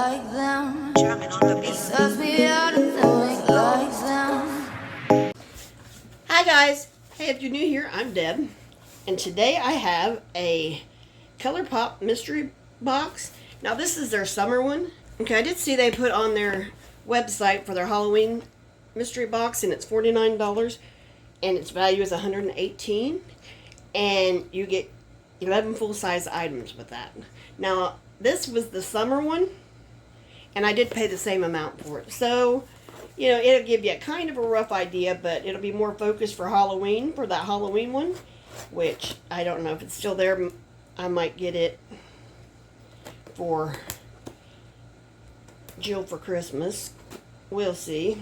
like them. It sucks me out to think like them. Hi guys! Hey, if you're new here, I'm Deb, and today I have a ColorPop mystery box. Now this is their summer one. Okay, I did see they put on their website for their Halloween mystery box, and it's $49, and its value is $118, and you get 11 full-size items with that. Now this was the summer one, and I did pay the same amount for it. So, you know, it'll give you a kind of a rough idea, but it'll be more focused for Halloween, for that Halloween one, which I don't know if it's still there. I might get it for Jill for Christmas. We'll see.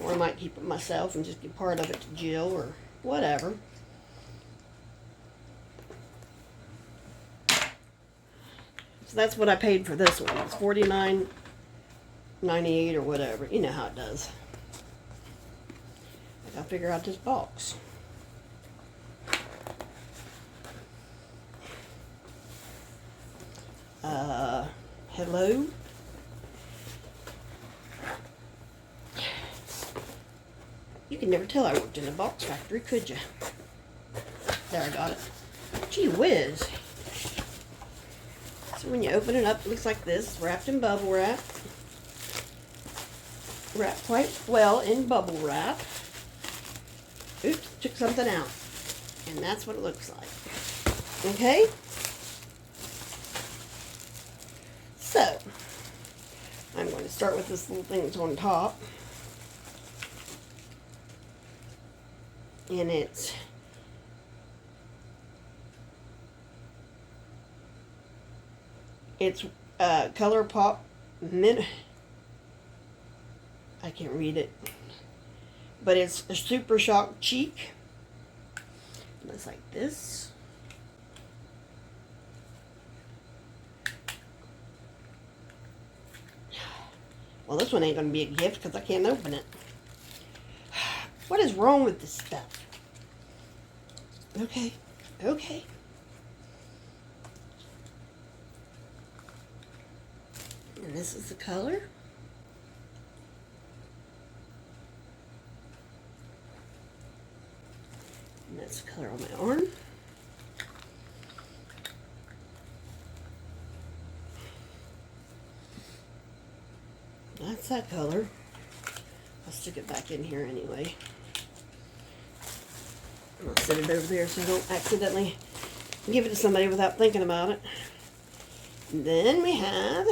Or I might keep it myself and just give part of it to Jill or whatever. So that's what I paid for this one. It's $49.98 or whatever. You know how it does. I gotta figure out this box. Hello? You can never tell I worked in a box factory, could you? There, I got it. Gee whiz. So when you open it up, it looks like this. It's wrapped in bubble wrap. Wrapped quite well in bubble wrap. Oops, took something out. And that's what it looks like. Okay? So, I'm going to start with this little thing that's on top. And it's ColorPop I can't read it, but it's a Super Shock Cheek. It looks like this. Well, this one ain't gonna be a gift because I can't open it. What is wrong with this stuff? Okay, okay. And this is the color. And that's the color on my arm. That's that color. I'll stick it back in here anyway. I'll set it over there so I don't accidentally give it to somebody without thinking about it. And then we have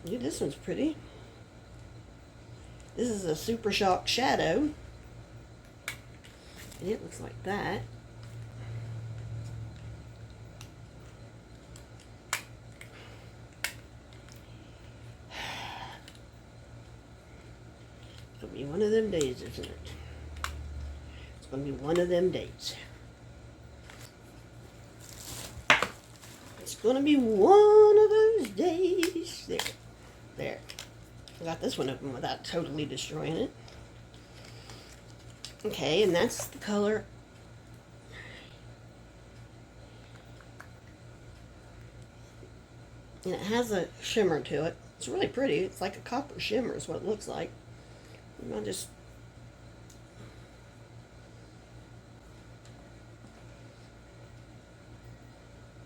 this one's pretty. This is a Super Shock Shadow. And it looks like that. It'll be one of them days, isn't it? It's going to be one of them days. It's going to be one of those days. There. There. I got this one open without totally destroying it. Okay, and that's the color. And it has a shimmer to it. It's really pretty. It's like a copper shimmer is what it looks like. And I'll just...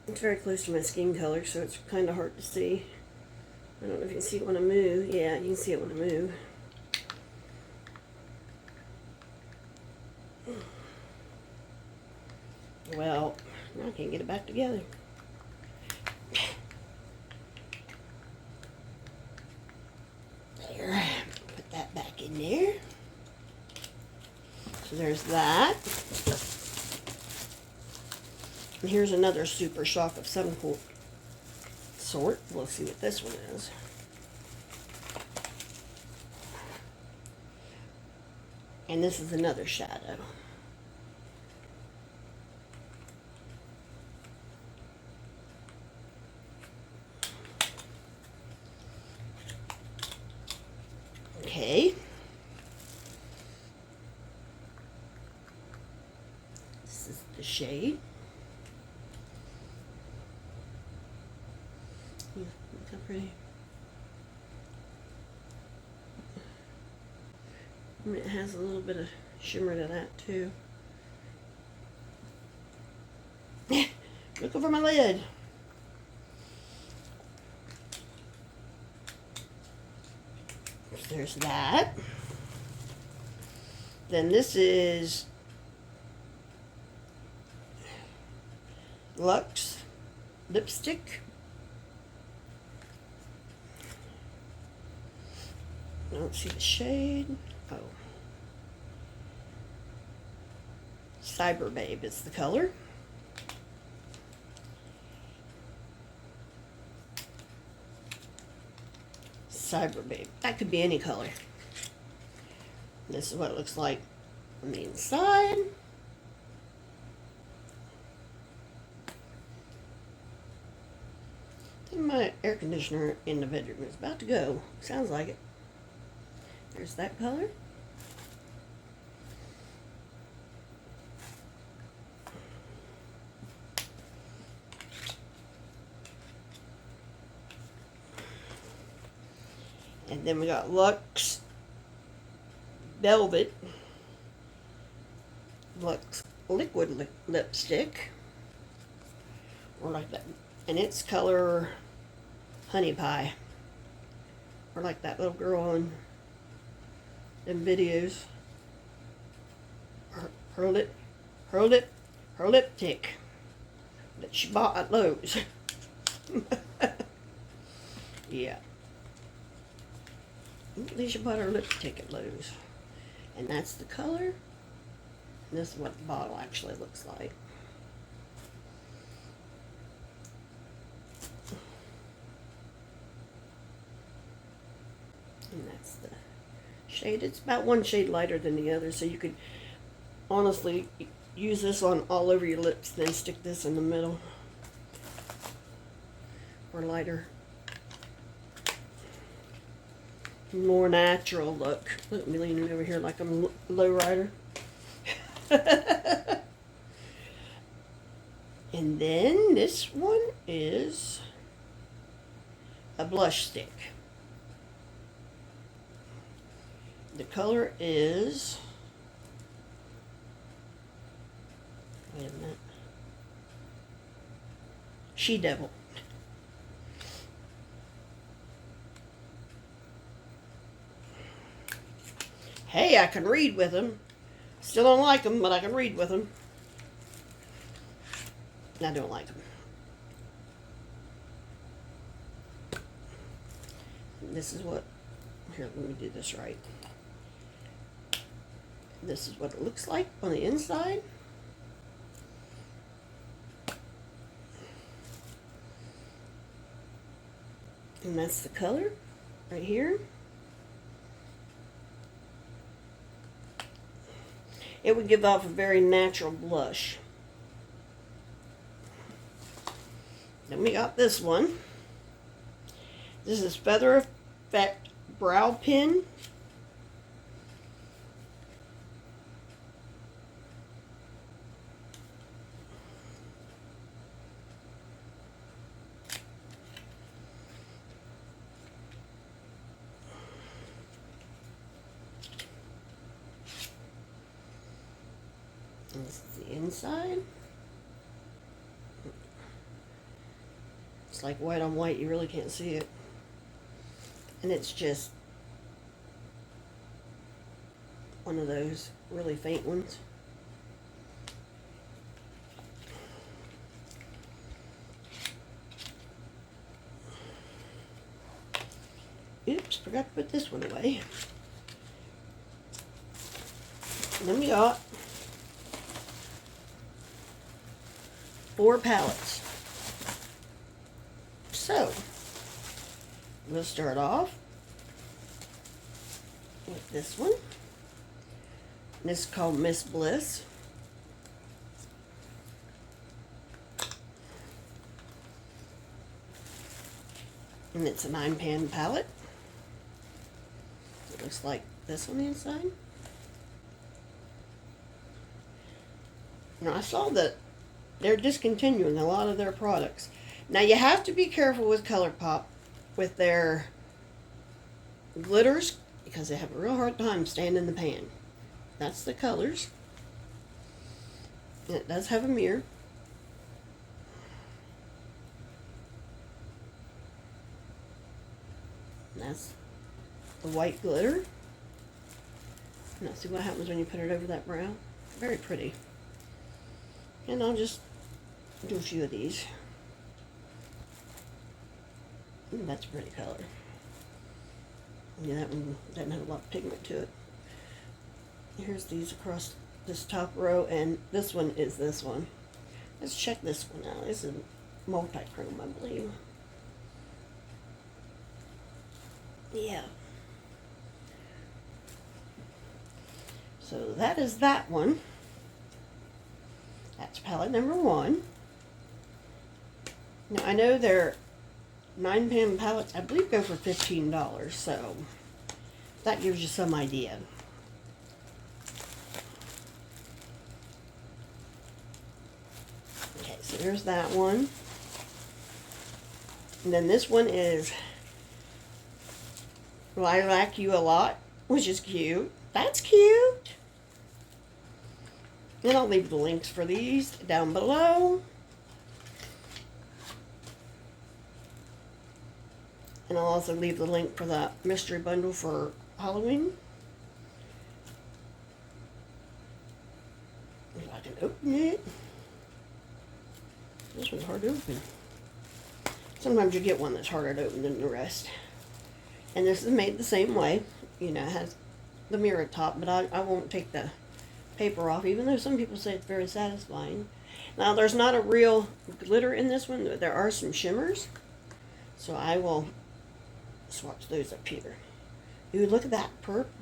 It's very close to my skin color, so it's kind of hard to see. I don't know if you can see it when I move. Yeah, you can see it when I move. Well, now I can't get it back together. There. Put that back in there. So there's that. And here's another Super Shock of some sort. We'll see what this one is. And this is another shadow. Okay. This is the shade. pretty? And it has a little bit of shimmer to that too. Look over my lid. There's that. Then this is Luxe lipstick. I don't see the shade. Oh. Cyber Babe is the color. Cyber Babe. That could be any color. This is what it looks like on the inside. I think my air conditioner in the bedroom is about to go. Sounds like it. There's that color. And then we got Luxe Velvet, Luxe Liquid Lipstick, or like that, and it's color Honey Pie, or like that little girl on them videos. Her lipstick that she bought at Lowe's. Yeah. At least she bought her lipstick at Lowe's. And that's the color. And this is what the bottle actually looks like. And that's the shade. It's about one shade lighter than the other, so you could honestly use this on all over your lips, then stick this in the middle. Or lighter. More natural look. Look at me leaning over here like I'm a low rider. And then this one is a blush stick. The color is, wait a minute, She Devil. Hey, I can read with them. Still don't like them, but I can read with them. I don't like them. This is what, here, let me do this right. This is what it looks like on the inside. And that's the color right here. It would give off a very natural blush. Then we got this one. This is Feather Effect Brow Pen. This is the inside. It's like white on white, you really can't see it. And it's just one of those really faint ones. Oops, forgot to put this one away. And then we got 4 palettes. So, we'll start off with this one. This is called Miss Bliss. And it's a 9-pan palette. It looks like this on the inside. Now I saw that they're discontinuing a lot of their products. Now you have to be careful with ColorPop with their glitters because they have a real hard time staying in the pan. That's the colors. And it does have a mirror. And that's the white glitter. Now see what happens when you put it over that brown. Very pretty. And I'll just do a few of these. Ooh, that's a pretty color. Yeah, that one doesn't have a lot of pigment to it. Here's these across this top row, and this one is this one. Let's check this one out. This is multi-chrome, I believe. Yeah. So that is that one. That's palette number 1. Now I know their 9-pan palettes, I believe, go for $15, so that gives you some idea. Okay, so there's that one. And then this one is Lilac You a Lot, which is cute. That's cute. And I'll leave the links for these down below. And I'll also leave the link for the mystery bundle for Halloween. If I can open it. This one's hard to open. Sometimes you get one that's harder to open than the rest. And this is made the same way. You know, it has the mirror top, but I won't take the paper off, even though some people say it's very satisfying. Now, there's not a real glitter in this one. There are some shimmers. So I will swatch those up here. Ooh, look at that purple.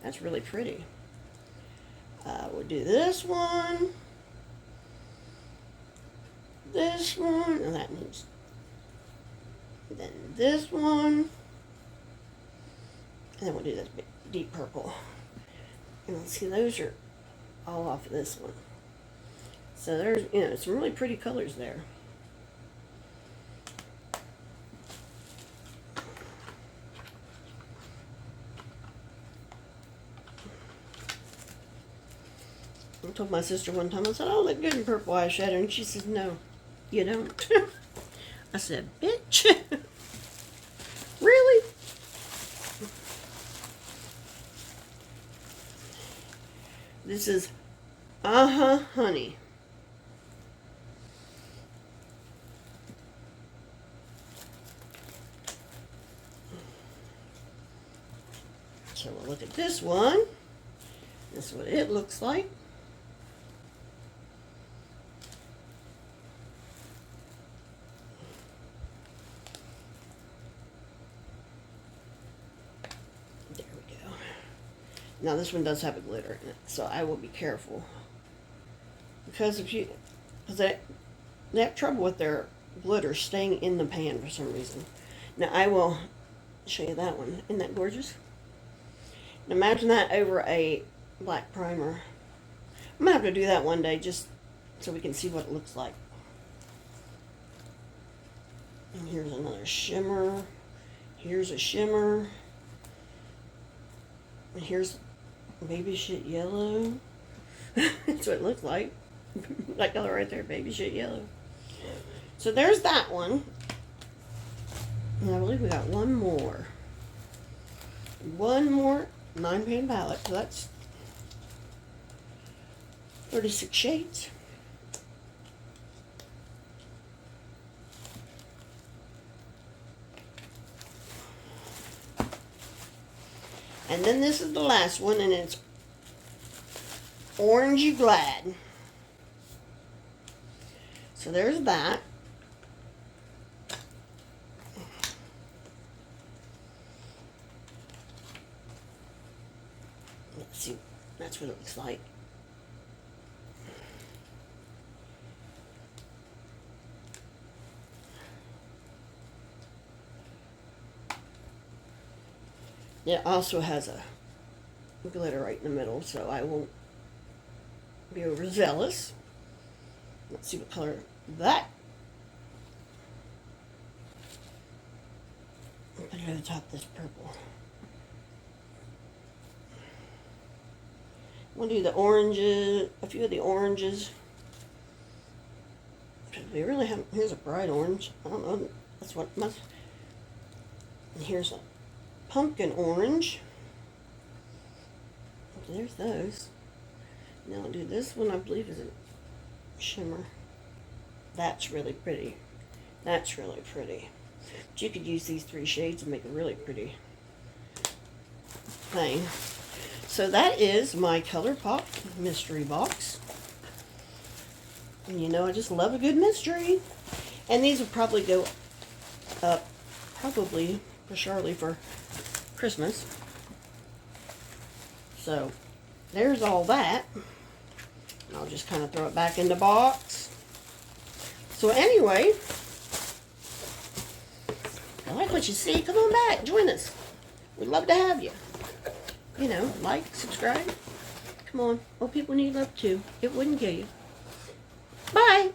That's really pretty. We'll do this one. This one. And that needs. Then this one. And then we'll do this deep purple. And let's see, those are all off of this one. So there's, you know, some really pretty colors there. I told my sister one time, I said, "Oh, look good in purple eyeshadow." And she says, "No, you don't." I said, "Bitch." Really? This is Honey. So we'll look at this one. This is what it looks like. There we go. Now this one does have a glitter in it, so I will be careful. Because they have trouble with their glitter staying in the pan for some reason. Now I will show you that one. Isn't that gorgeous? Now imagine that over a black primer. I'm going to have to do that one day just so we can see what it looks like. And here's another shimmer. Here's a shimmer. And here's baby shit yellow. That's what it looks like. That color right there, baby shit yellow. So there's that one. And I believe we got one more. One more 9-pan palette. So that's 36 shades. And then this is the last one, and it's Orangey Glad. So there's that. Let's see, that's what it looks like. It also has a glitter right in the middle, so I won't be overzealous. Let's see what color that. over the top of this purple. We'll do the oranges, a few of the oranges. We really have, here's a bright orange. I don't know, that's what must. And here's a pumpkin orange. There's those. Now I'll do this one, I believe is a shimmer. That's really pretty. That's really pretty. But you could use these 3 shades and make a really pretty thing. So that is my ColorPop mystery box. And you know I just love a good mystery. And these will probably go up, probably for Charlie for Christmas. So there's all that. And I'll just kind of throw it back in the box. So anyway, if you like what you see, come on back, join us. We'd love to have you. You know, like, subscribe. Come on. Well, people need love too. It wouldn't kill you. Bye.